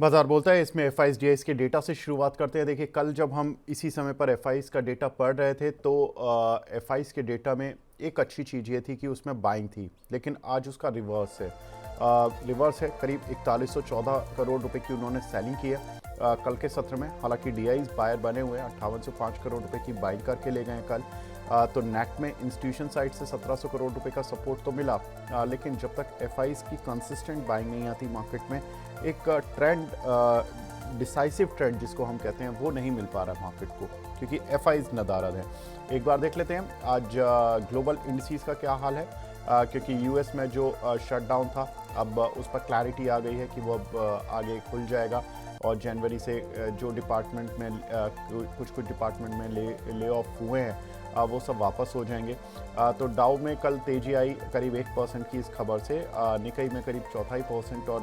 बाजार बोलता है इसमें एफ आई के डेटा से शुरुआत करते हैं। देखिए, कल जब हम इसी समय पर एफ का डेटा पढ़ रहे थे तो एफ के डेटा में एक अच्छी चीज़ ये थी कि उसमें बाइंग थी, लेकिन आज उसका रिवर्स है। रिवर्स है, करीब 4114 करोड़ रुपए की उन्होंने सेलिंग की है कल के सत्र में। हालांकि डीआईज बायर बने हुए हैं, 5805 करोड़ रुपए की बाइंग करके ले गए हैं कल। तो नेट में इंस्टीट्यूशन साइड से 1700 करोड़ रुपए का सपोर्ट तो मिला, लेकिन जब तक एफ की कंसिस्टेंट बाइंग नहीं आती मार्केट में, एक ट्रेंड, डिसाइसिव ट्रेंड जिसको हम कहते हैं, वो नहीं मिल पा रहा मार्केट को, क्योंकि एफ नदारद है। एक बार देख लेते हैं आज ग्लोबल इंडिसेस का क्या हाल है, क्योंकि यूएस में जो शटडाउन था, अब उस पर क्लैरिटी आ गई है कि वो अब आगे खुल जाएगा, और जनवरी से जो डिपार्टमेंट में कुछ कुछ डिपार्टमेंट में ले ऑफ हुए हैं, वो सब वापस हो जाएंगे। तो डाउ में कल तेजी आई करीब 1% की इस खबर से। निकाई में करीब 0.25% और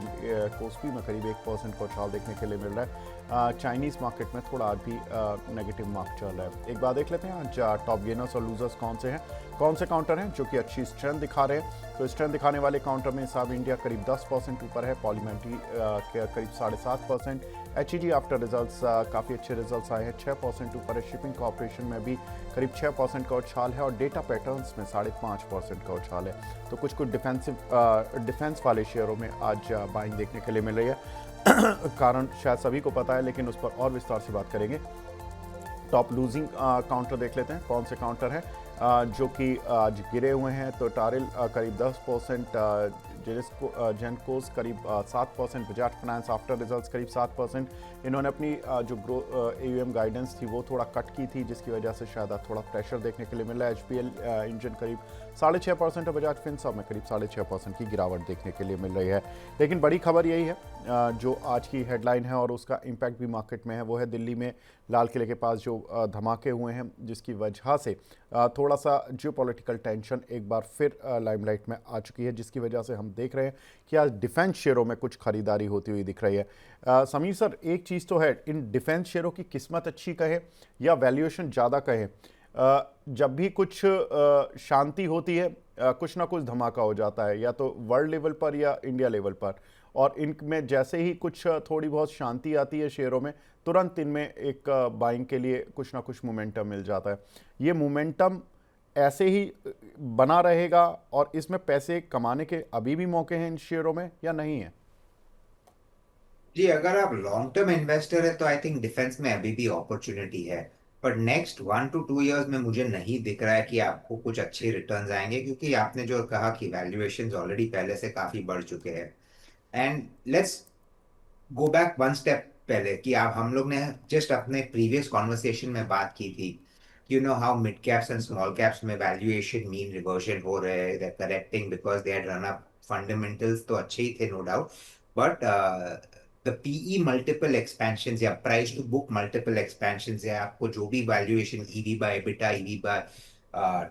कोस्पी में करीब 1% का उछाल देखने के लिए मिल रहा है। चाइनीज़ मार्केट में थोड़ा आज भी नेगेटिव मार्क चल रहा है। एक बार देख लेते हैं आज टॉप गेनर्स और लूजर्स कौन से हैं, कौन से काउंटर हैं जो कि अच्छी स्ट्रेंथ दिखा रहे हैं। तो स्ट्रेंथ दिखाने वाले काउंटर में हिसाब इंडिया करीब 10% ऊपर है, पॉलीमेंट्री करीब 7.5%, एचईजी आफ्टर रिजल्ट्स काफ़ी अच्छे रिजल्ट्स आए हैं, 6% ऊपर है। शिपिंग कॉर्पोरेशन में भी करीब 6% का उछाल है, और डेटा पैटर्न्स में 5.5% का उछाल है। तो कुछ कुछ डिफेंस वाले शेयरों में आज बाइंग देखने के लिए मिल रही है। कारण शायद सभी को पता है, लेकिन उस पर और विस्तार से बात करेंगे। टॉप लूजिंग काउंटर देख लेते हैं कौन से काउंटर हैं जो कि आज गिरे हुए हैं। तो टारिल करीब 10%, जेनकोस करीब 7%, बजाज फाइनेंस आफ्टर रिजल्ट्स करीब 7%। इन्होंने अपनी जो AUM गाइडेंस थी वो थोड़ा कट की थी, जिसकी वजह से शायद थोड़ा प्रेशर देखने के लिए मिल रहा है। HPL इंजन करीब 6.5% और बजाज फिनसर्व में करीब 6.5% की गिरावट देखने के लिए मिल रही है। लेकिन बड़ी खबर यही है जो आज की हेडलाइन है और उसका इम्पैक्ट भी मार्केट में है, वो है दिल्ली में लाल किले के पास जो धमाके हुए हैं, जिसकी वजह से थोड़ा सा जियोपॉलिटिकल टेंशन एक बार फिर लाइमलाइट में आ चुकी है, जिसकी वजह से हम देख रहे हैं कि आज डिफेंस शेयरों में कुछ खरीदारी होती हुई दिख रही है। समीर सर, एक चीज़ तो है, इन डिफेंस शेयरों की किस्मत अच्छी कहे या वैल्यूएशन ज़्यादा कहे, जब भी कुछ शांति होती है कुछ ना कुछ धमाका हो जाता है, या तो वर्ल्ड लेवल पर या इंडिया लेवल पर। और इनमें जैसे ही कुछ थोड़ी बहुत शांति आती है शेयरों में, तुरंत इनमें एक बाइंग के लिए कुछ ना कुछ मोमेंटम मिल जाता है। ये मोमेंटम ऐसे ही बना रहेगा और इसमें पैसे कमाने के अभी भी मौके हैं इन शेयरों में, या नहीं है? जी, अगर आप लॉन्ग टर्म इन्वेस्टर है तो आई थिंक डिफेंस में अभी भी अपॉर्चुनिटी है। पर नेक्स्ट 1 to 2 years में मुझे नहीं दिख रहा है कि आपको कुछ अच्छे रिटर्न्स आएंगे, क्योंकि आपने जो कहा कि वैल्यूएशंस ऑलरेडी पहले से काफी बढ़ चुके हैं। And let's go back one step पहले कि आप हम लोग ने जस्ट अपने प्रीवियस कॉन्वर्सेशन में बात की थी, you know how mid caps and small caps में वैल्यूएशन मीन रिवर्जन हो रहे हैं, they correcting because they had run up. Fundamentals तो अच्छे ही थे, no doubt, but the PE multiple expansion या price to book multiple expansion या आपको जो भी valuation EV by EBITDA, EV by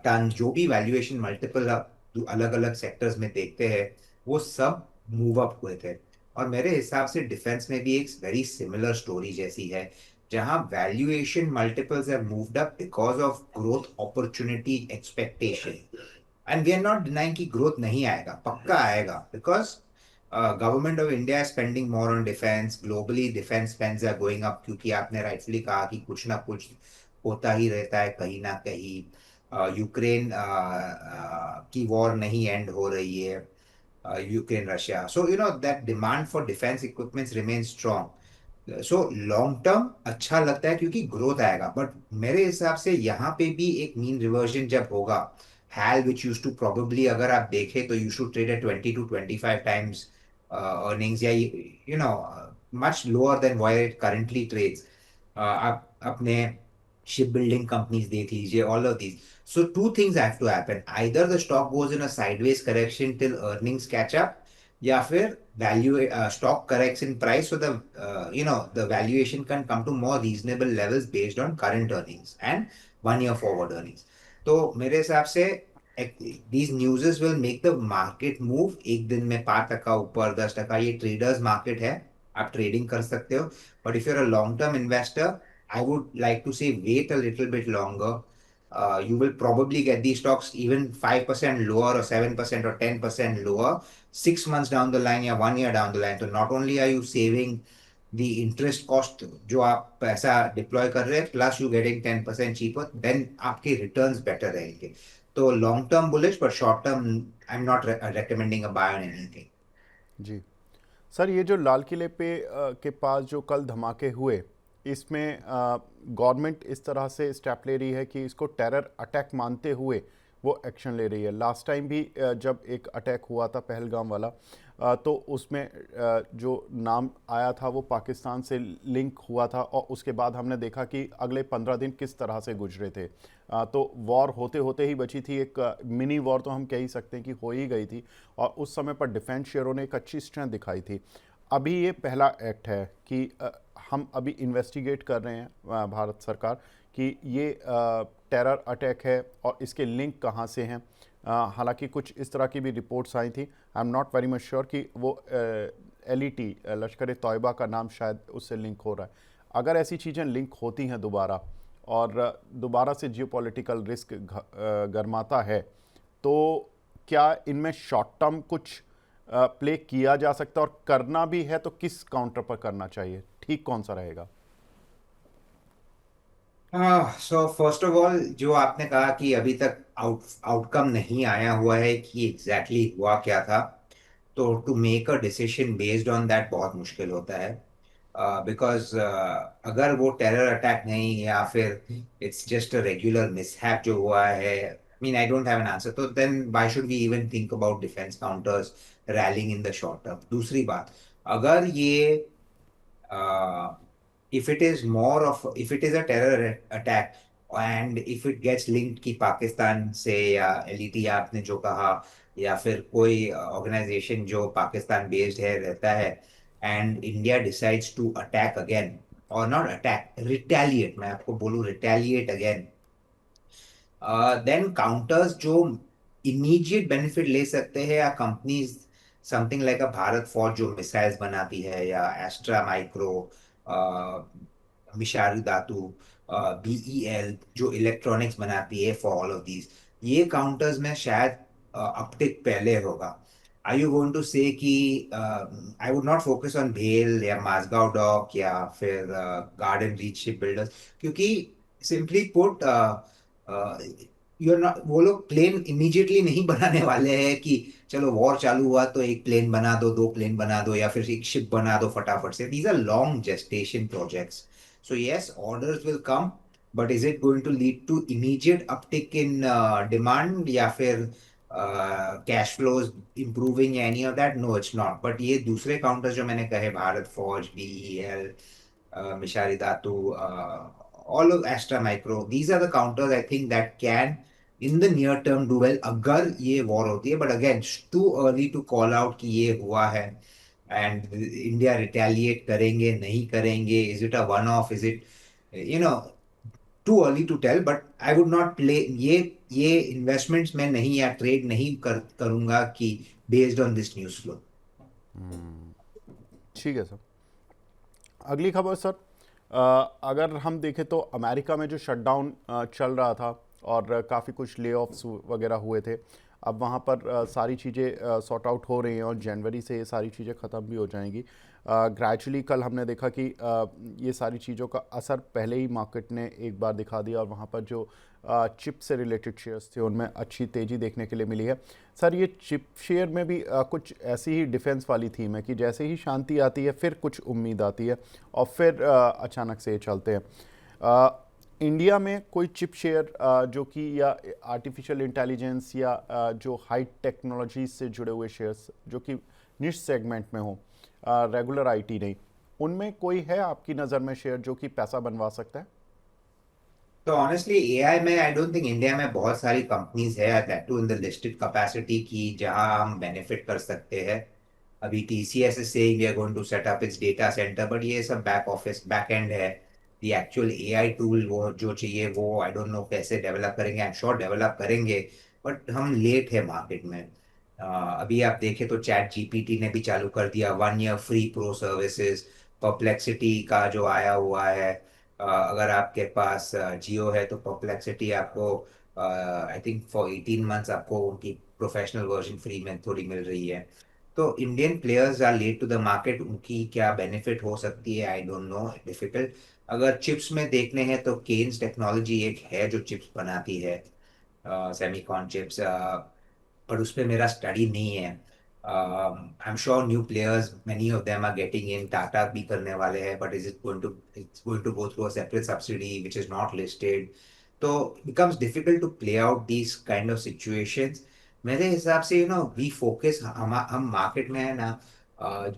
ton, जो भी वैल्यूएशन मल्टीपल अलग अलग सेक्टर्स में देखते हैं, वो सब मूव अप हुए थे। और मेरे हिसाब से डिफेंस में भी एक वेरी सिमिलर स्टोरी जैसी है, जहां valuation multiples have moved up because of growth opportunity expectation. And we are not denying कि ग्रोथ नहीं आएगा, पक्का आएगा, because government of India is spending more on defense globally, defense spends are going up, क्योंकि आपने rightfully कहा कि कुछ ना कुछ होता ही रहता है कहीं ना कहीं। यूक्रेन की वॉर नहीं एंड हो रही है, Ukraine Russia, so you know that demand for defence equipments remain strong. So long term अच्छा लगता है क्योंकि ग्रोथ आएगा, बट मेरे हिसाब से यहाँ पे भी एक मीन रिवर्जन जब होगा, HAL which used to probably, अगर आप देखें तो you should trade at 20 to 25 times earnings, या you know much lower than where it currently trades। आप अपने शिप बिल्डिंग कंपनीज देख लीजिए, all of these. So two things have to happen. Either the stock goes in a sideways correction till earnings catch up, या फिर value stock corrects in price so the the valuation can come to more reasonable levels based on current earnings and 1 year forward earnings। तो मेरे हिसाब से these newses will make the market move। एक दिन में 5% ऊपर, 10%, ये ट्रेडर्स मार्केट है, आप ट्रेडिंग कर सकते हो। But if you're a long term investor, I would like to say wait a little bit longer। You will probably get these stocks even 5% lower or 7% or 10% lower 6 months down the line या 1 year down the line। So not only are you saving the interest cost जो आप पैसा deploy कर रहे हैं plus you getting 10% cheaper, then आपके returns better रहेंगे। तो लॉन्ग टर्म बुलिश, पर short term I am not recommending a buy on anything. जी सर, ये जो लाल किले पे के पास जो कल धमाके हुए, इसमें गवर्नमेंट इस तरह से स्टेप ले रही है कि इसको टेरर अटैक मानते हुए वो एक्शन ले रही है। लास्ट टाइम भी जब एक अटैक हुआ था पहलगाम वाला, तो उसमें जो नाम आया था वो पाकिस्तान से लिंक हुआ था, और उसके बाद हमने देखा कि अगले 15 दिन किस तरह से गुजरे थे। तो वॉर होते होते ही बची थी, एक मिनी वॉर तो हम कह ही सकते हैं कि हो ही गई थी, और उस समय पर डिफेंस शेयरों ने एक अच्छी स्ट्रेंथ दिखाई थी। अभी ये पहला एक्ट है कि हम अभी इन्वेस्टिगेट कर रहे हैं, भारत सरकार, कि ये टेरर अटैक है और इसके लिंक कहाँ से हैं। हालांकि कुछ इस तरह की भी रिपोर्ट्स आई थी। आई am not very much sure कि वो एलईटी, लश्कर तौयबा का नाम शायद उससे लिंक हो रहा है। अगर ऐसी चीज़ें लिंक होती हैं दोबारा, और दोबारा से जियोपॉलिटिकल रिस्क गरमाता है, तो क्या इनमें शॉर्ट टर्म कुछ प्ले किया जा सकता है, और करना भी है तो किस काउंटर पर करना चाहिए, ठीक कौन सा रहेगा? सो फर्स्ट ऑफ ऑल, जो आपने कहा कि अभी तक आउटकम नहीं आया हुआ है कि एग्जैक्टली exactly हुआ क्या था, तो to make a decision based on that बहुत मुश्किल होता है। बिकॉज अगर वो टेरर अटैक नहीं, या फिर it's just a regular mishap जो हुआ है, mean I don't have an answer, तो then why should we even think about defence counters rallying in the short term. दूसरी बात, अगर ये if it is a terror attack and if it gets linked कि पाकिस्तान से, या LET आपने जो कहा, या फिर कोई ऑर्गेनाइजेशन जो पाकिस्तान बेस्ड है रहता है, and India decides to attack again, और नॉट अटैक, रिटेलिएट, मैं आपको बोलूं रिटेलिएट अगेन, देन काउंटर्स जो इमीडिएट बेनिफिट ले सकते हैं, या companies something like a Bharat Forge जो मिसाइल्स बनाती है, या एस्ट्रा माइक्रो, मिशारी धातु, बीईएल जो इलेक्ट्रॉनिक्स बनाती है, फॉर ऑल ऑफ दीज, ये काउंटर्स में शायद अपटिक पहले होगा। आई यू गोइंग टू से कि आई वुड नॉट फोकस ऑन भेल या माजगांव डॉक या फिर गार्डन रीच शिप बिल्डर्स, क्योंकि सिंपली पुट यूर नॉट, वो लोग प्लेन इमीडिएटली नहीं बनाने वाले हैं कि चलो वॉर चालू हुआ तो एक प्लेन बना दो, दो प्लेन बना दो, या फिर एक शिप बना दो फटाफट से। These are long gestation projects. So yes, orders will come, but is it going to lead to immediate uptick in demand, या फिर कैश फ्लोज इंप्रूविंग, या any of that? No, it's not. But ये दूसरे counters जो मैंने कहे, भारत फौज, BEL, मिशारी धातु, all of Astra Micro, these are the counters I think that can in the near term do well अगर ये वॉर होती है। But again, too early to call out कि ये हुआ है एंड इंडिया रिटेलिएट करेंगे नहीं करेंगे, is it a one off, is it, you know, too early to tell. But I would not play ये इन्वेस्टमेंट्स में नहीं, या ट्रेड नहीं करूंगा कि based on this news flow. ठीक है सर। अगली खबर सर, अगर हम देखें तो अमेरिका में जो शटडाउन चल रहा था, और काफ़ी कुछ ले ऑफ्स वगैरह हुए थे, अब वहाँ पर सारी चीज़ें सॉर्ट आउट हो रही हैं, और जनवरी से ये सारी चीज़ें ख़त्म भी हो जाएंगी ग्रेजुअली। कल हमने देखा कि ये सारी चीज़ों का असर पहले ही मार्केट ने एक बार दिखा दिया, और वहाँ पर जो चिप से रिलेटेड शेयर्स थे उनमें अच्छी तेज़ी देखने के लिए मिली है। सर, ये चिप शेयर में भी कुछ ऐसी ही डिफेंस वाली थीम है कि जैसे ही शांति आती है फिर कुछ उम्मीद आती है, और फिर अचानक से ये चलते हैं। इंडिया में कोई चिप शेयर जो कि, या आर्टिफिशियल इंटेलिजेंस, या जो हाई टेक्नोलॉजी से जुड़े हुए शेयर्स जो कि निश सेगमेंट में हो, रेगुलर आईटी नहीं, उनमें कोई है आपकी नज़र में शेयर जो कि पैसा बनवा सकता है? तो ऑनेस्टली एआई में आई डोंट थिंक इंडिया में बहुत सारी कंपनीज है, that to in the listed capacity की, जहां हम बेनिफिट कर सकते हैं। अभी TCS is saying we are going to set up its data centre, but ये सब बैक ऑफिस बैक एंड है। द एक्चुअल एआई टूल वो जो चाहिए, वो आई डोंट नो कैसे डेवलप करेंगे, आई एम श्योर डेवलप करेंगे, बट हम लेट है मार्केट में। अभी आप देखें तो चैट जीपीटी ने भी चालू कर दिया 1 year free pro services. Perplexity का जो आया हुआ है, अगर आपके पास जियो है तो परप्लेक्सिटी आपको आई थिंक फॉर 18 मंथ्स आपको उनकी प्रोफेशनल वर्जन फ्री में थोड़ी मिल रही है। तो Indian players are late to the market, उनकी क्या बेनिफिट हो सकती है आई डोंट नो, डिफिकल्ट। अगर चिप्स में देखने हैं तो केन्स टेक्नोलॉजी एक है जो चिप्स बनाती है, सेमीकॉन चिप्स, पर उस पे मेरा स्टडी नहीं है। I am sure new players many of them are getting in, Tata भी करने वाले हैं, but is it's going to go through a separate subsidy which is not listed. तो becomes difficult to play out these kind of situations. मेरे हिसाब से we focus, हम market में है ना,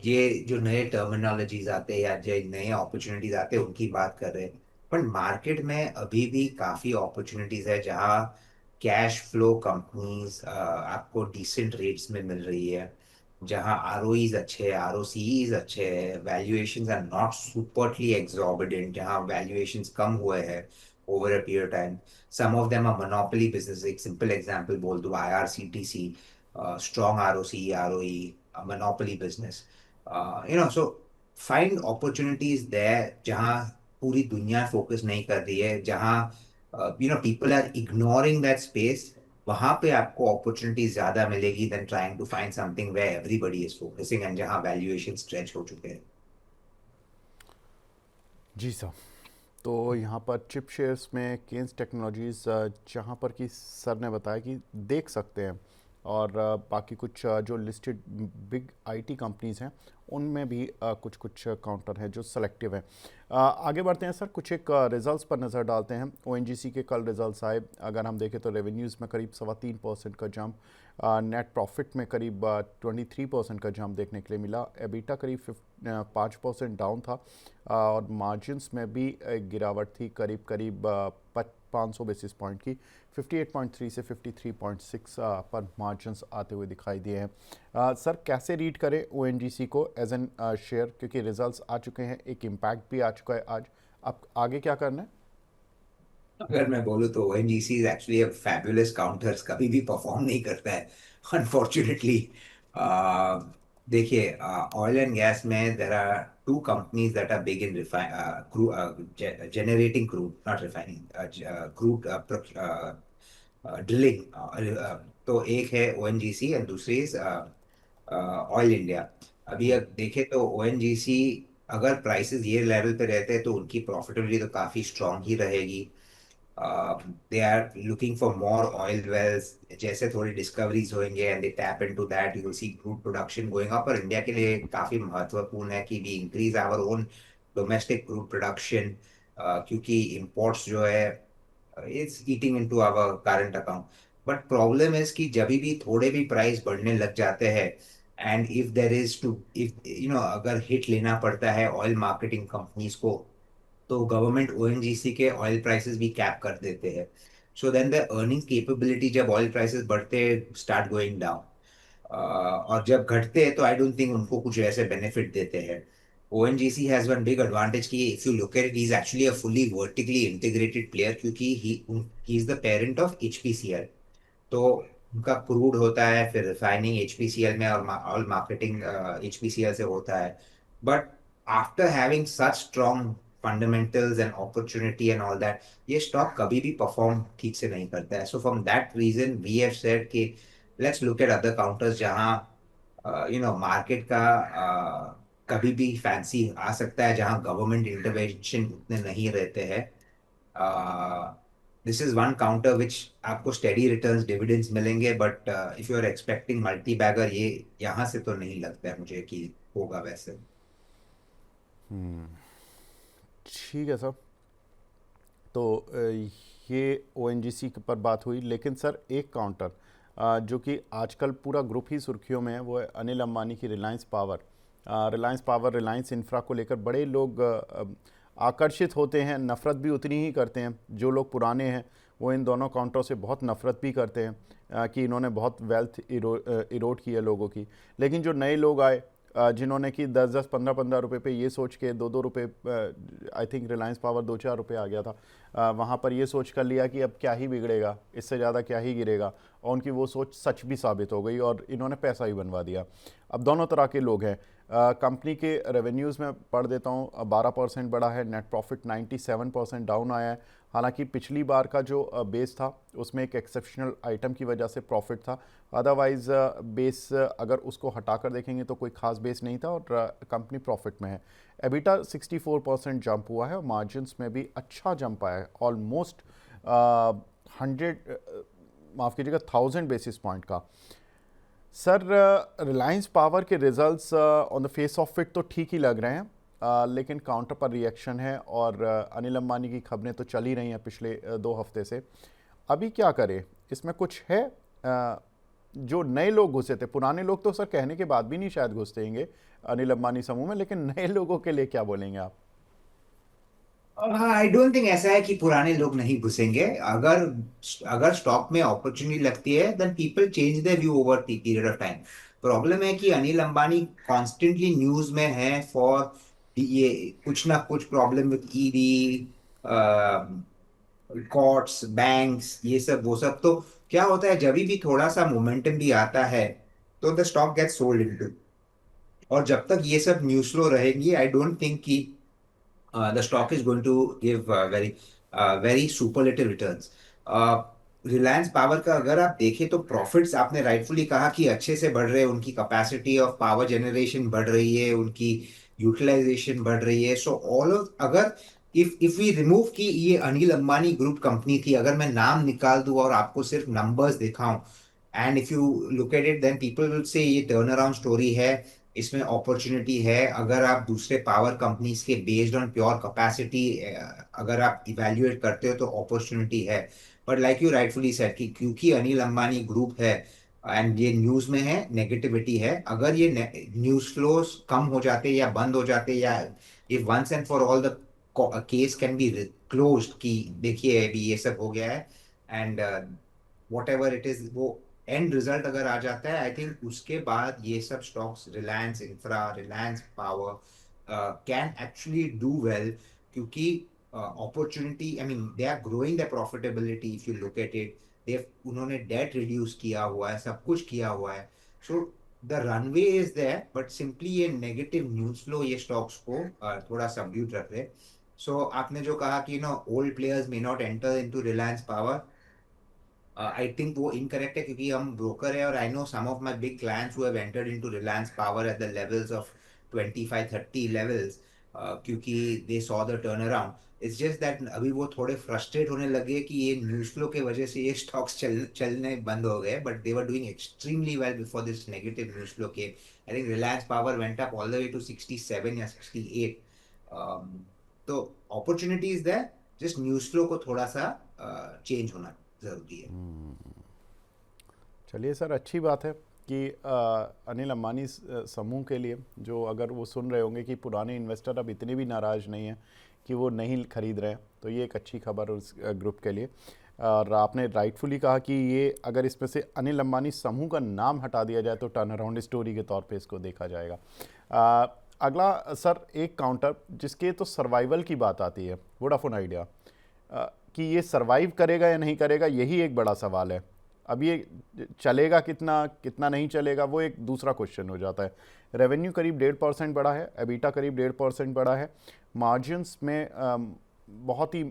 ये जो नए टर्मिनोलॉजीज आते हैं या जो नए अपॉर्चुनिटीज आते हैं उनकी बात कर रहे हैं, पर मार्केट में अभी भी काफी अपॉर्चुनिटीज है जहाँ कैश फ्लो कंपनीज आपको डिसेंट रेट्स में मिल रही है, जहाँ आरओईज अच्छे हैं, आरओसीईज अच्छे हैं, valuations are not superly exorbitant, जहाँ वैल्यूएशंस कम हुए हैं over a period time. Some of them are monopoly business, एक सिंपल एग्जांपल बोल दूं, IRCTC, strong ROC ROE, monopoly business, so find opportunities there जहाँ पूरी दुनिया फोकस नहीं कर रही है, जहाँ people are ignoring that space, वहां पे आपको अपॉर्चुनिटी ज्यादा मिलेगी than trying to find something where everybody is focusing and जहां वैल्यूएशन स्ट्रेच हो चुके हैं। जी सर। तो यहाँ पर चिप शेयर्स में केन्स टेक्नोलॉजीज़, जहाँ पर कि सर ने बताया कि देख सकते हैं, और बाकी कुछ जो लिस्टेड बिग आईटी कंपनीज़ हैं उनमें भी कुछ कुछ काउंटर हैं जो सेलेक्टिव हैं। आगे बढ़ते हैं सर, कुछ एक रिजल्ट्स पर नज़र डालते हैं। ओएनजीसी के कल रिजल्ट्स आए, अगर हम देखें तो रेवेन्यूज़ में करीब 3.25% का जंप, नेट प्रॉफिट में करीब 23% का जंप देखने के लिए मिला, एबिटा करीब 5% डाउन था, और मार्जिन्स में भी एक गिरावट थी करीब करीब 500 बेसिस पॉइंट की, 58.3 से 53.6 पर मार्जिन्स आते हुए दिखाई दिए हैं। सर कैसे रीड करें ओएनजीसी को एज एन शेयर, क्योंकि रिजल्ट्स आ चुके हैं, एक इम्पैक्ट भी आ चुका है आज, अब आगे क्या करना है? अगर मैं बोलूँ तो ONGC is actually fabulous counters, कभी भी परफॉर्म नहीं करता है अनफॉर्चुनेटली। देखिए, ऑयल एंड गैस में there are two companies that are big in generating crude, not refining, crude drilling. तो एक है ओएनजीसी एंड दूसरी इज ऑयल इंडिया। अभी अगर देखें तो ओएनजीसी, अगर प्राइसेस ये लेवल पे रहते हैं तो उनकी प्रॉफिटेबिलिटी तो काफी स्ट्रांग ही रहेगी। They are looking for more oil wells, जैसे थोड़ी डिस्कवरीज होंगे and they tap into that, you will see crude production going up. और इंडिया के लिए काफी महत्वपूर्ण है कि we increase our own domestic crude production, क्योंकि इंपोर्ट्स जो है it's eating into our current account. But problem is कि जब भी थोड़े भी प्राइस बढ़ने लग जाते हैं, and if there is two, if अगर हिट लेना पड़ता है ऑयल मार्केटिंग कंपनीज को, तो गवर्नमेंट ओएनजीसी के ऑयल प्राइसेस भी कैप कर देते हैं। So then the earning capability, जब ऑयल प्राइसेस बढ़ते हैं, स्टार्ट गोइंग डाउन। और जब घटते हैं तो आई डोंट थिंक उनको कुछ ऐसे बेनिफिट देते हैं। ONGC has one big advantage कि if you look at, he is actually a fully vertically integrated player, क्योंकि he is the parent of HPCL. तो उनका क्रूड होता है, फिर रिफाइनिंग एचपीसीएल में, और ऑयल मार्केटिंग एचपीसीएल से होता है। But after having such strong fundamentals and opportunity and all that, ये स्टॉक कभी भी परफॉर्म ठीक से नहीं करता है। So from that reason we have said कि let's look at other counters जहाँ मार्केट का कभी भी फैंसी आ सकता है, जहाँ गवर्नमेंट इंटरवेंशन उतने नहीं रहते हैं। This is one counter which आपको स्टेडी रिटर्न्स डिविडेंड्स मिलेंगे, but if you are expecting multi bagger, ये यहाँ से तो नहीं लगता है मुझे कि होगा वैसे। ठीक है सर। तो ये ओएनजीसी पर बात हुई, लेकिन सर एक काउंटर जो कि आजकल पूरा ग्रुप ही सुर्खियों में है, वो है अनिल अंबानी की Reliance power. Reliance power, Reliance infra को लेकर बड़े लोग आकर्षित होते हैं, नफ़रत भी उतनी ही करते हैं। जो लोग पुराने हैं वो इन दोनों काउंटरों से बहुत नफ़रत भी करते हैं कि इन्होंने बहुत वेल्थ इरोड की है लोगों की। लेकिन जो नए लोग आए, जिन्होंने कि 10-10, 15-15 रुपये पे ये सोच के 2-2 रुपये, आई थिंक रिलायंस पावर 2-4 रुपये आ गया था, वहाँ पर ये सोच कर लिया कि अब क्या ही बिगड़ेगा, इससे ज़्यादा क्या ही गिरेगा, और उनकी वो सोच सच भी साबित हो गई और इन्होंने पैसा ही बनवा दिया। अब दोनों तरह के लोग हैं। कंपनी के रेवेन्यूज़ में पढ़ देता हूँ, 12% बढ़ा है, नेट प्रॉफिट 97% डाउन आया है। हालांकि पिछली बार का जो बेस था उसमें एक एक्सेप्शनल आइटम की वजह से प्रॉफिट था, अदरवाइज़ बेस अगर उसको हटाकर देखेंगे तो कोई खास बेस नहीं था और कंपनी प्रॉफिट में है। एबिटा 64% जंप हुआ है और मार्जिन्स में भी अच्छा जंप आया है, ऑलमोस्ट 100, माफ़ कीजिएगा, 1000 बेसिस पॉइंट का। सर, रिलायंस पावर के results on the face of it तो ठीक ही लग रहे हैं, लेकिन काउंटर पर रिएक्शन है और अनिल अंबानी की खबरें तो चल ही रही हैं पिछले 2 हफ्ते से। अभी क्या करें, इसमें कुछ है? जो नए लोग घुसे थे, पुराने लोग तो सर कहने के बाद भी नहीं शायद घुसतेंगे अनिल अंबानी समूह में, लेकिन नए लोगों के लिए क्या बोलेंगे आप? आई डोंट थिंक ऐसा है कि पुराने लोग नहीं घुसेंगे। अगर अगर स्टॉक में अपॉर्चुनिटी लगती है then people change their view over the period of time. Problem है कि अनिल अंबानी कॉन्स्टेंटली न्यूज में है फॉर ये कुछ ना कुछ problem with ED, courts, banks, ये सब वो सब। तो क्या होता है, जब भी थोड़ा सा मोमेंटम भी आता है तो the stock gets sold into. और जब तक ये सब न्यूज फ्लो रहेगी आई डोंट थिंक कि the stock is going to give very superlative returns. Reliance power का अगर आप देखें तो प्रॉफिट्स, आपने राइटफुली कहा कि अच्छे से बढ़ रहे हैं, उनकी कैपेसिटी ऑफ पावर जनरेशन बढ़ रही है, उनकी यूटिलाइजेशन बढ़ रही है। सो ऑल ऑफ, अगर इफ वी रिमूव कि ये अनिल अंबानी ग्रुप कंपनी थी, अगर मैं नाम निकाल दूं और आपको सिर्फ नंबर्स दिखाऊं, and if you look at it then people will say ये टर्न अराउंड स्टोरी है, इसमें अपॉर्चुनिटी है। अगर आप दूसरे पावर कंपनीज के बेस्ड ऑन प्योर कैपेसिटी अगर आप इवेल्युएट करते हो तो अपॉर्चुनिटी है। But like you rightfully said कि क्योंकि अनिल अंबानी ग्रुप है एंड ये न्यूज में है, नेगेटिविटी है, अगर ये न्यूज फ्लोस कम हो जाते या बंद हो जाते, या if once and for all the case can be closed कि देखिए अभी ये सब हो गया है and whatever it is, वो एंड रिजल्ट अगर आ जाता है, आई थिंक उसके बाद ये सब stocks, Reliance Infra, Reliance Power, can actually do well. क्योंकि opportunity, I mean they are growing the profitability, if you look at it, they, उन्होंने डेट रिड्यूस किया हुआ है, सब कुछ किया हुआ है। So the runway is there, but simply ये नेगेटिव न्यूज फ्लो ये स्टॉक्स को थोड़ा सबड्यूट रख रहे। सो आपने जो कहा कि no old players may not enter into Reliance Power, I think वो इनकरेक्ट है, क्योंकि हम ब्रोकर है और I know some of my big clients who have entered into Reliance Power at the levels of 25-30 levels, क्योंकि they saw the turn around. It's just that अभी वो थोड़े फ्रस्ट्रेट होने लगे कि ये न्यूज फ्लो के वजह से ये स्टॉक्स चलने बंद हो गए, but they were doing extremely well before this negative news flow के। I think Reliance Power went up all the way to 67 या 68। तो opportunity is there, just news flow को थोड़ा सा चेंज होना जरूरी है। चलिए सर, अच्छी बात है कि अनिल अंबानी समूह के लिए, जो अगर वो सुन रहे होंगे कि पुराने इन्वेस्टर अब इतने भी नाराज़ नहीं हैं कि वो नहीं खरीद रहे हैं, तो ये एक अच्छी खबर है उस ग्रुप के लिए। और आपने राइटफुली कहा कि ये अगर इसमें से अनिल अंबानी समूह का नाम हटा दिया जाए तो टर्न अराउंड स्टोरी के तौर पे इसको देखा जाएगा। अगला सर, एक काउंटर जिसके तो सर्वाइवल की बात आती है, वोडाफोन आइडिया, कि ये सर्वाइव करेगा या नहीं करेगा, यही एक बड़ा सवाल है। अब ये चलेगा कितना, कितना नहीं चलेगा, वो एक दूसरा क्वेश्चन हो जाता है। रेवेन्यू करीब 1.5% बढ़ा है, एबिटा करीब 1.5% बढ़ा है, मार्जिन्स में बहुत ही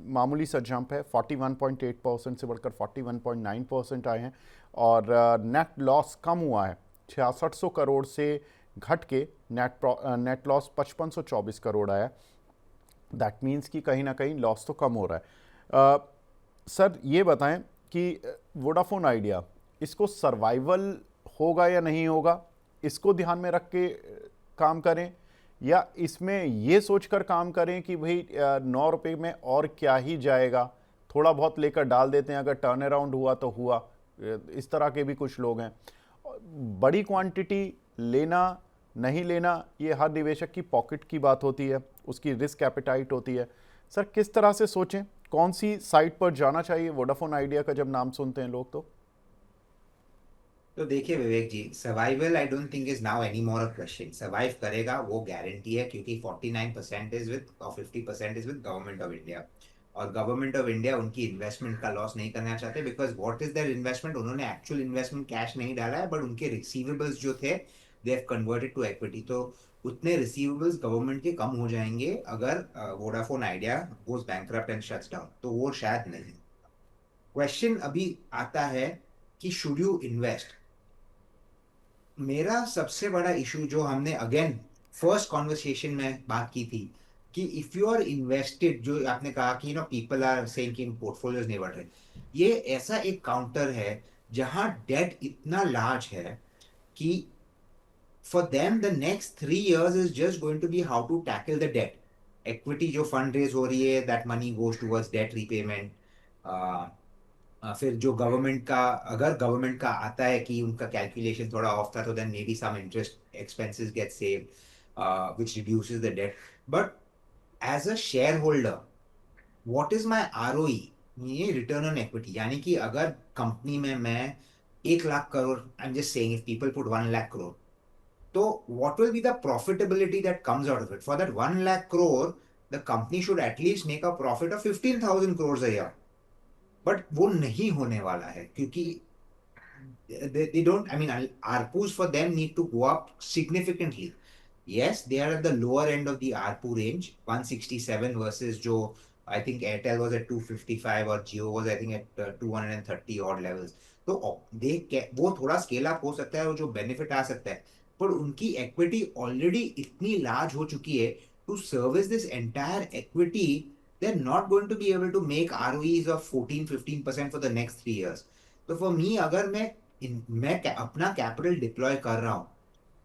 मामूली सा जंप है, 41.8% से बढ़कर 41.9% आए हैं। और नेट लॉस कम हुआ है, 6600 करोड़ से घट के नेट लॉस 5524 करोड़ आया। दैट मीन्स कि कहीं ना कहीं लॉस तो कम हो रहा है। सर ये बताएं कि वोडाफोन आइडिया, इसको सर्वाइवल होगा या नहीं होगा, इसको ध्यान में रख के काम करें, या इसमें ये सोचकर काम करें कि भाई 9 रुपये में और क्या ही जाएगा, थोड़ा बहुत लेकर डाल देते हैं, अगर टर्न अराउंड हुआ तो हुआ। इस तरह के भी कुछ लोग हैं। बड़ी क्वांटिटी लेना नहीं लेना, ये हर निवेशक की पॉकेट की बात होती है, उसकी रिस्क एपेटाइट होती है। सर किस तरह से सोचें, कौन सी साइट पर जाना चाहिए वोडाफोन आइडिया का जब नाम सुनते हैं लोग? तो देखिए Vivek ji, survival I don't think is now any more a question. Survive करेगा वो गारंटी है, क्योंकि 49% इज विद और 50% is with government of India. और गवर्नमेंट ऑफ इंडिया उनकी इन्वेस्टमेंट का लॉस नहीं करना चाहते, because what is their investment, उन्होंने एक्चुअल इन्वेस्टमेंट कैश नहीं डाला है, बट उनके रिसीवेबल्स जो थे they have converted to equity, तो उतने रिसीवेबल्स गवर्नमेंट के कम हो जाएंगे अगर Vodafone Idea goes bankrupt and shuts down, तो वो शायद नहीं। क्वेश्चन अभी आता है कि शुड यू इन्वेस्ट। मेरा सबसे बड़ा इशू जो हमने अगेन फर्स्ट कॉन्वर्सेशन में बात की थी, कि इफ यू आर इन्वेस्टेड, जो आपने कहा कि पीपल आर सेइंग कि पोर्टफोलियोज नहीं बढ़ रहे, ये ऐसा एक काउंटर है जहां डेट इतना लार्ज है कि for them the next 3 years is just going to be how to tackle the debt. Equity जो फंड रेज हो रही है, that money goes towards debt repayment. फिर जो गवर्नमेंट का, अगर गवर्नमेंट का आता है कि उनका कैलकुलेशन थोड़ा ऑफ था, तो then maybe some interest expenses get save, which reduces the debt. But as a shareholder, what is my ROE, ये रिटर्न ऑन इक्विटी, यानी कि अगर कंपनी में मैं 1 lakh crore, I am just saying if people put 1 lakh crore, so what will be the profitability that comes out of it? For that 1 lakh crore, the company should at least make a profit of 15,000 crores a year. But वो नहीं होने वाला है, क्योंकि they don't, I mean, ARPUs for them need to go up significantly. Yes, they are at the lower end of the ARPU range, 167 versus जो I think Airtel was at 255 और Jio was I think at 230 odd levels. तो वो थोड़ा scale up हो सकता है, और जो बेनिफिट आ सकता है, पर उनकी इक्विटी ऑलरेडी इतनी लार्ज हो चुकी है, to service this entire equity they are not going to be able to make ROEs of 14-15% for the next 3 years. तो फॉर मी, अगर मैं अपना कैपिटल डिप्लॉय कर रहा हूँ,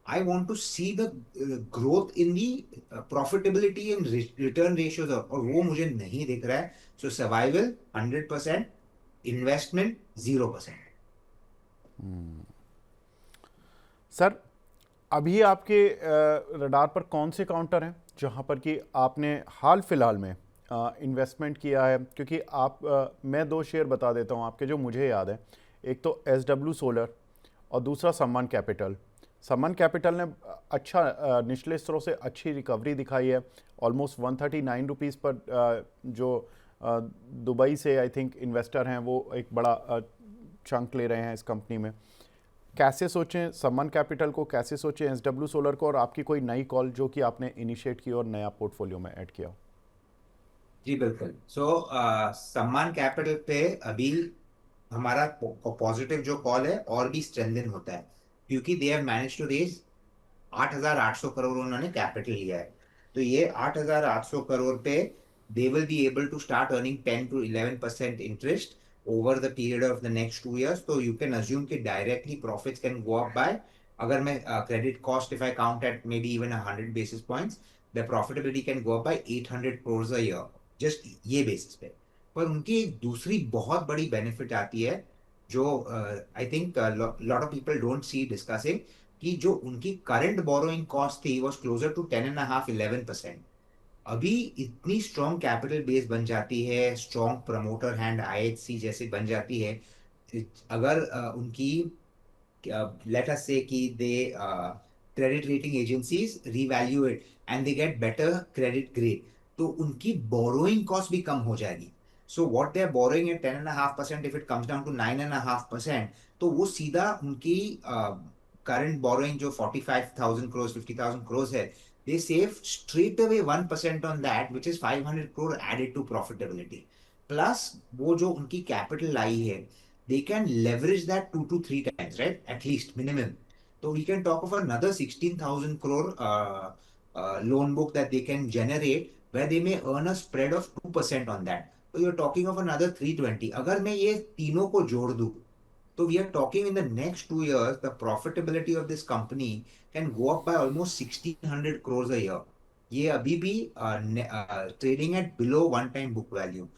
I want to see the growth in the profitability and return ratios, और वो मुझे नहीं दिख रहा है. So survival 100%, investment 0%. सर, अभी आपके रडार पर कौन से काउंटर हैं जहां पर कि आपने हाल फिलहाल में इन्वेस्टमेंट किया है? क्योंकि मैं दो शेयर बता देता हूं आपके जो मुझे याद है। एक तो SW सोलर और दूसरा सम्मान कैपिटल। सम्मान कैपिटल ने निचले स्तरों से अच्छी रिकवरी दिखाई है, ऑलमोस्ट 139 रुपीज़ पर। जो दुबई से आई थिंक इन्वेस्टर हैं वो एक बड़ा चंक ले रहे हैं इस कंपनी में। कैसे सोचें सम्मान कैपिटल को, कैसे सोचें SW सोलर को, और आपकी कोई नई कॉल जो कि आपने इनिशिएट की और नया पोर्टफोलियो में ऐड किया? जी बिल्कुल। सम्मान कैपिटल पे अभी हमारा पॉजिटिव जो कॉल है और भी स्ट्रेंथन होता है, क्योंकि they have manage to raise 8,800 crore उन्होंने कैपिटल लिया है। तो ये 8,800 करोड़ पे they will be able to start earning 10 to 11% interest over the period of the next 2 years. तो यू कैन अज्यूम कि directly profits can go up by, अगर मैं credit cost if I count at maybe even 100 basis points, the profitability can go up bye 800 crores a year, just ये basis पे। पर उनकी एक दूसरी बहुत बड़ी बेनिफिट आती है, जो I think lot of people don't see discussing, कि जो उनकी करंट बोरोइंग कॉस्ट थी वॉज क्लोजर टू 10.5-11%। अभी इतनी स्ट्रॉन्ग कैपिटल बेस बन जाती है, स्ट्रॉन्ग प्रमोटर हैंड IHC जैसे बन जाती है, अगर उनकी let us say कि they credit rating agencies revalue it and they get better credit grade, तो उनकी borrowing cost भी कम हो जाएगी. So what they are borrowing at 10.5%, if it comes down to 9.5%, तो वो सीधा उनकी current borrowing जो 45,000 crores 50,000 crores है, they save straight away 1% on that, which is 500 crore added to profitability. Plus वो जो उनकी capital आई है, they can leverage that 2 to 3 times, right? At least minimum. So we can talk of another 16,000 crore loan book that they can generate, where they may earn a spread of 2% on that. So you're talking of another 320. अगर मैं ये तीनों को जोड़ दूं, so we are talking in the next 2 years, the profitability of this company can go up by almost 1,600 crores a year. ये अभी भी trading at below one time book value.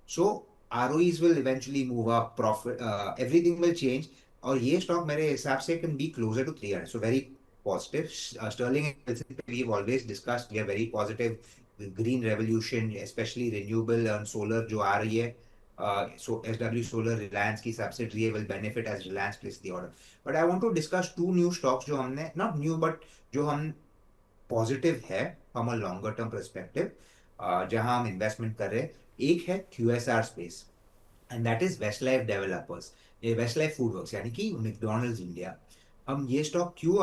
So ROEs will eventually move up, profit, everything will change. और ये stock मेरे हिसाब से can be closer to 300. So very positive. Sterling and Wilson, we've always discussed, we are very positive. Green revolution, especially renewable and solar जो आ रही है, so SW Solar Reliance की subsidiary will benefit as Reliance places the order. But I want to discuss two new stocks जो हमने, not new but जो हम positive है from a longer term perspective, जहां हम investment कर रहे हैं. एक है QSR space and that is Westlife Developers, ये Westlife Foodworks यानी कि McDonald's India. हम ये स्टॉक क्यों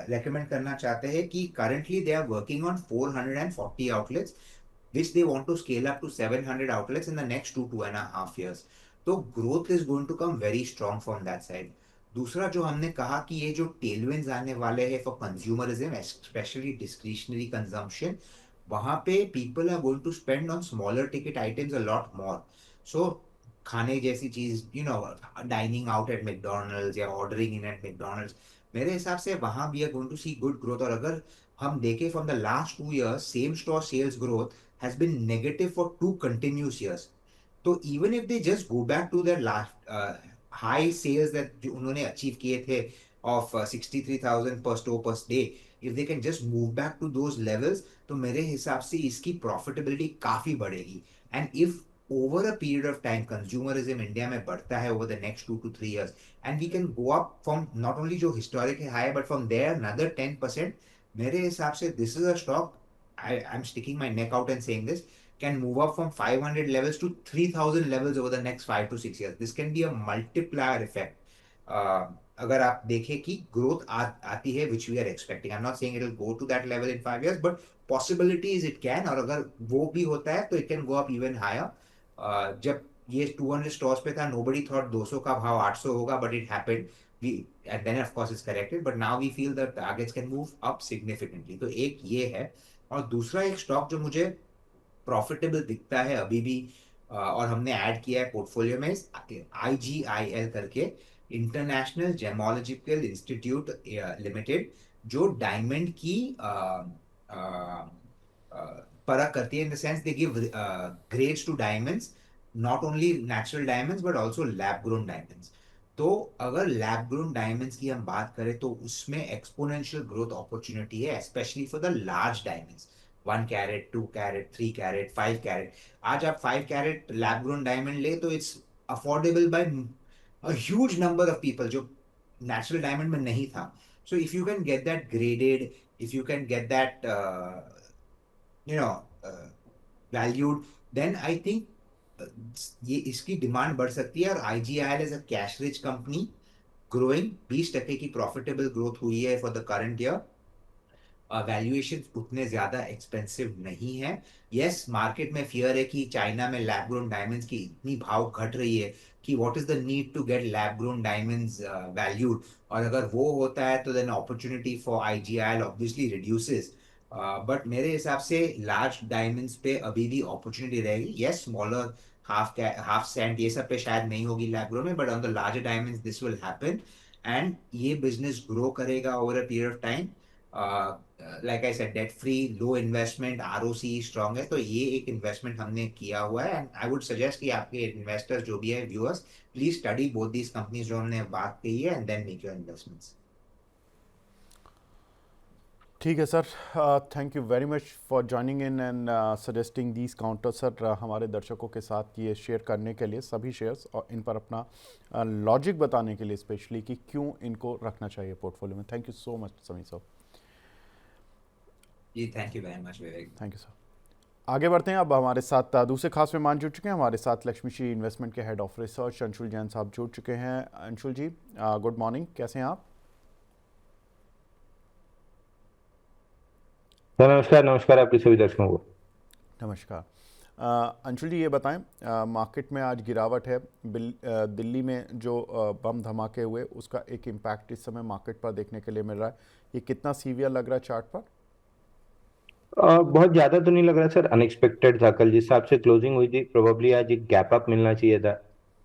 रेकमेंड करना चाहते हैं कि currently they are working on 440 outlets which they want to scale up to 700 outlets in the next 2.5 years. तो growth is going to come very strong from that side. दूसरा जो हमने कहा कि ये जो tailwinds आने वाले हैं for consumerism, especially discretionary consumption, वहां पे people are going to spend on smaller ticket items a lot more. So खाने जैसी चीज, डाइनिंग आउट एट मैकडोनल्ड्स या ऑर्डरिंग इन एट मैकडोनल्ड्स, मेरे हिसाब से वहां we are going to see good growth. और अगर हम देखें from the last 2 years, same store sales growth has been negative for 2 continuous years. तो even if they just go back to their last high sales that जो उन्होंने achieve किए थे of 63,000 per store per day, if they can just move back to those levels, तो मेरे हिसाब से इसकी profitability काफी बढ़ेगी. And if over a period of time consumerism India में बढ़ता है over the next 2 to 3 years, and we can go up from not only जो historic high but from there another 10%, मेरे हिसाब से this is a stock, I'm sticking my neck out and saying this, can move up from 500 levels to 3,000 levels over the next 5 to 6 years. This can be a multiplier effect. अगर आप देखें कि growth आती है which we are expecting, I am not saying it will go to that level in 5 years, but possibilities it can. और अगर वो भी होता है तो it can go up even higher. जब ये 200 स्टोर्स पे था, नोबडी थॉट 200 का भाव 800 होगा, but it happened. we and then of course it's corrected, but now we feel that targets can move up significantly. तो एक ये है. और दूसरा एक स्टॉक जो मुझे प्रॉफिटेबल दिखता है अभी भी, और हमने ऐड किया है पोर्टफोलियो में, IGIL करके, इंटरनेशनल जेमोलॉजिकल इंस्टीट्यूट लिमिटेड, जो डायमंड की परख करती है. In the sense they give grades to diamonds, not only natural diamonds but also lab grown diamonds. तो अगर लैब ग्रोन डायमंड्स की हम बात करें तो उसमें एक्सपोनेंशियल ग्रोथ अपॉर्चुनिटी है, specially for the large diamonds, 1 carat, 2 carat, 3 carat, 5 carat. आज आप 5 कैरेट लैब ग्रोन डायमंड ले तो it's affordable by a huge number of people, जो नेचुरल डायमंड में नहीं था. So if you can get that graded, if you can get that you know valued, then I think ये इसकी demand बढ़ सकती है. और IGIL as a cash rich company, growing 20% की प्रॉफिटेबल ग्रोथ हुई है for the current year. Valuation उतने ज्यादा एक्सपेंसिव नहीं है. यस, मार्केट में फियर है कि चाइना में लैब ग्रोन डायमंड्स की इतनी भाव घट रही है कि what is the need to get lab grown diamonds valued. और अगर वो होता है तो then opportunity for IGIL obviously reduces. But मेरे हिसाब से लार्ज डायमंड्स पे अभी भी अपॉर्चुनिटी रहेगी. यस, स्मॉलर हाफ सेंट ये सब पे शायद नहीं होगी लैब ग्रोन में, but on the larger diamonds this will happen. And ये बिजनेस ग्रो करेगा over a period of time. Like I said, debt free, low investment, ROC strong है. तो ये एक इन्वेस्टमेंट हमने किया हुआ है. एंड आई वुड सजेस्ट कि आपके इन्वेस्टर्स जो भी है, viewers, please study both these companies जो हमने बात की है, and then make your investments. ठीक है sir, thank you very much for joining in and suggesting these counter sir, हमारे दर्शकों के साथ ये शेयर करने के लिए सभी शेयर्स, और इन पर अपना लॉजिक बताने के लिए स्पेशली कि क्यों इनको रखना चाहिए पोर्टफोलियो में. Thank you so much Sameer sir. जी, thank you very much Vivek. Thank you sir. आगे बढ़ते हैं. अब हमारे साथ दूसरे खास मेहमान जुड़ चुके हैं. हमारे साथ लक्ष्मी श्री इन्वेस्टमेंट के head of research Anshul Jain साहब जुड़ चुके हैं. अंशुल जी, गुड मॉर्निंग, कैसे हैं आप? नमस्कार. नमस्कार आपके सभी दर्शकों को. नमस्कार. अंशुल जी, ये बताएं, मार्केट में आज गिरावट है. दिल्ली में जो बम धमाके हुए उसका एक इम्पैक्ट इस समय मार्केट पर देखने के लिए मिल रहा है. ये कितना सीवियर लग रहा है चार्ट पर? बहुत ज्यादा तो नहीं लग रहा सर. अनएक्सपेक्टेड था. कल जिस हिसाब से क्लोजिंग हुई थी, प्रोबेबली आज एक गैप अप मिलना चाहिए था.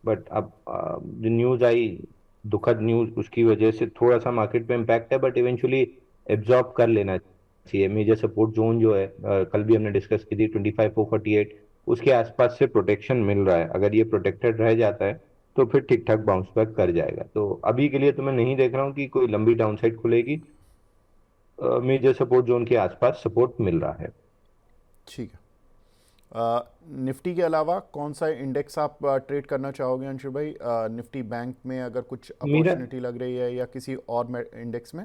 बट अब जो न्यूज आई, दुखद न्यूज, उसकी वजह से थोड़ा सा मार्केट पे इम्पैक्ट है. बट इवेंचुअली एब्जॉर्ब कर लेना चाहिए. मेजर सपोर्ट जोन जो है, कल भी हमने डिस्कस की थी, 25,448, उसके आसपास से प्रोटेक्शन मिल रहा है. अगर ये प्रोटेक्टेड रह जाता है तो फिर ठीक ठाक बाउंस बैक कर जाएगा. तो अभी के लिए तो मैं नहीं देख रहा हूँ कि कोई लंबी डाउनसाइड खुलेगी. मेजर सपोर्ट जोन के आसपास सपोर्ट मिल रहा है. ठीक है. निफ्टी के अलावा कौन सा इंडेक्स आप ट्रेड करना चाहोगे अंशुल भाई? निफ्टी बैंक में अगर कुछ मेरा अपॉर्चुनिटी लग रही है, या किसी और इंडेक्स में?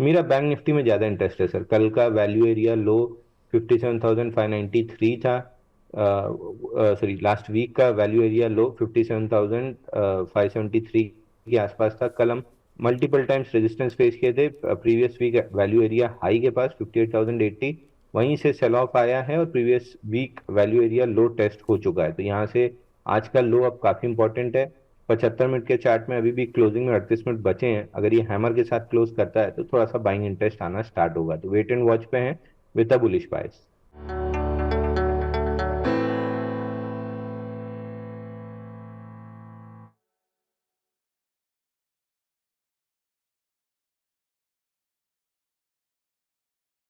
मेरा बैंक निफ्टी में ज्यादा इंटरेस्ट है सर. कल का वैल्यू एरिया लो 57,593 था. सॉरी, लास्ट वीक का वैल्यू एरिया लो 57,573 के आसपास था. कल हम मल्टीपल टाइम्स रेजिस्टेंस फेस किए थे previous week value area high के पास 58,080, वहीं से सेल ऑफ आया है और previous week value area low test हो चुका है। तो यहाँ से आज का लो अब काफी इंपॉर्टेंट है। 75 मिनट के चार्ट में अभी भी क्लोजिंग में 38 मिनट बचे हैं, अगर ये हैमर के साथ क्लोज करता है तो थोड़ा सा बाइंग इंटरेस्ट आना स्टार्ट होगा। तो वेट एंड वॉच पे है विद अ बुलिश बायस।